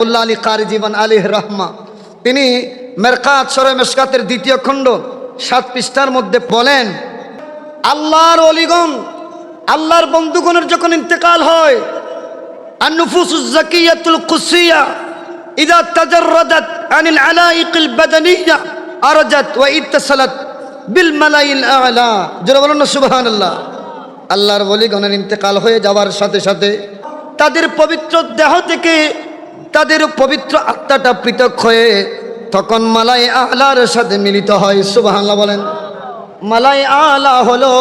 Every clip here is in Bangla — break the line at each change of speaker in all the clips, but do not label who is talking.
মোল্লা আলী কারি জীবন আলিহ রহমা তিনি মেরকাত সরে মেশকাতের দ্বিতীয় খণ্ড 7 পৃষ্ঠার মধ্যে বলেন, আল্লাহর ওলিগণ আল্লাহর বন্ধুগণের যখন ইন্তেকাল হয়, আন নুফুসুজ যাকিয়াতুল কুসিয়া ইযা তাজাররাদাত আনিল আলাইকিল বাদানিয়া আরজাত ওয়া ইত্তাসালাত বিল মালাইল আ'লা। যারা বলেন না সুবহানাল্লাহ। আল্লাহর ওলিগণের ইন্তেকাল হয়ে যাওয়ার সাথে সাথে তাদের পবিত্র দেহ থেকে তাদের পবিত্র আত্মাটা পৃথক হয়ে তখন মালাই আলার সাথে মিলিত হয়। সুবহানাল্লাহ বলেন। মালাই আলা হলো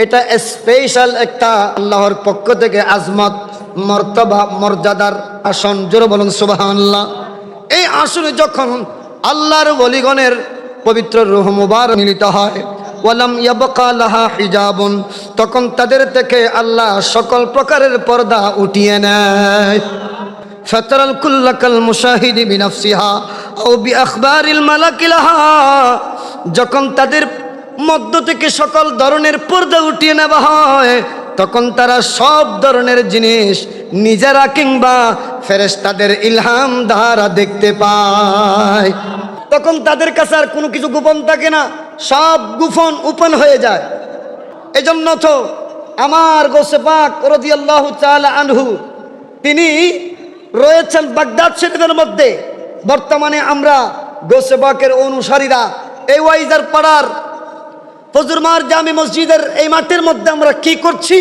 এটা স্পেশাল একটা আল্লাহর পক্ষ থেকে আজমত মর্তবা মর্যাদার আসন। জোরে বলুন সুবহানাল্লাহ। এই আসনে যখন আল্লাহর ওলিগণের পবিত্র রূহ মুবারক মিলিত হয়, ওয়ালাম ইয়াবকা লাহা হিজাবুন, তখন তাদের থেকে আল্লাহ সকল প্রকারের পর্দা উঠিয়ে নেয়। ফাতারাল কুল্লাকাল মুশাহিদি বিনাফসিহা আও বিআখবারিল মালাকি লাহা, যখন তাদের মধ্য থেকে সকল ধরনের পর্দা উঠিয়ে নেওয়া হয় তখন তারা সব ধরনের জিনিস নিজেরা কিংবা ফেরেশতাদের ইলহাম দ্বারা দেখতে পায়। তখন তাদের কাছে আর কোনো কিছু গোপন থাকে না, সব গোপন ওপেন হয়ে যায়। এজন্য তো আমার গৌসে পাক রাদিয়াল্লাহু তাআলা আনহু তিনি রয়েছেন বাগদাদ শরীফের মধ্যে। বর্তমানে আমরা গৌসে পাকের অনুসারীরা এই ওয়াইজার পাড়ার ফজরমার জামি মসজিদের এই মাঠের মধ্যে আমরা কি করছি,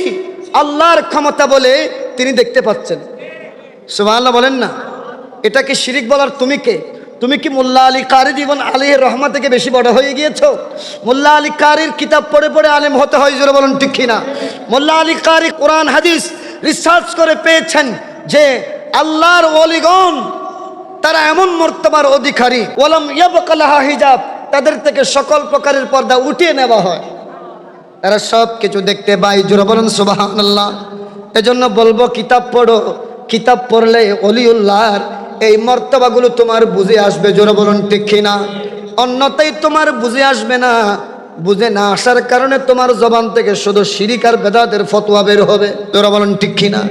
আল্লাহর ক্ষমতা বলে তিনি দেখতে পাচ্ছেন। সুবহানাল্লাহ বলেন না। এটা কি শিরিক বলার তুমি কে? তুমি কি মোল্লা আলী কারি জীবন আলির রহমা থেকে বেশি বড় হয়ে গিয়েছো? মোল্লা আলী কারির কিতাব পড়ে পড়ে আলেম হতে হয়, জোরে বলুন ঠিক কিনা? মোল্লা আলী কারি কোরআন হাদিস রিসার্চ করে পেয়েছেন যে আল্লাহর ওলিগণ তারা এমন মর্তবার অধিকারী, ওয়ালাম ইয়াবকা লাহা হিজাব, তাদের থেকে সকল প্রকারের পর্দা উঠিয়ে নেওয়া হয়, তারা সব কিছু দেখতে পায়। জোরে বলুন সুবহানাল্লাহ। এজন্য বলবো কিতাব পড়ো, কিতাব পড়লে ওলিউল্লাহর এই মর্তবাগুলো তোমার বুঝে আসবে। জোরে বলুন ঠিক কিনা? অন্যথায় তোমার বুঝে আসবে না। বুঝে না আসার কারণে তোমার জবান থেকে শুধু শিরিক আর বেদাতের ফতোয়া বের হবে। জোরে বলুন ঠিক কিনা?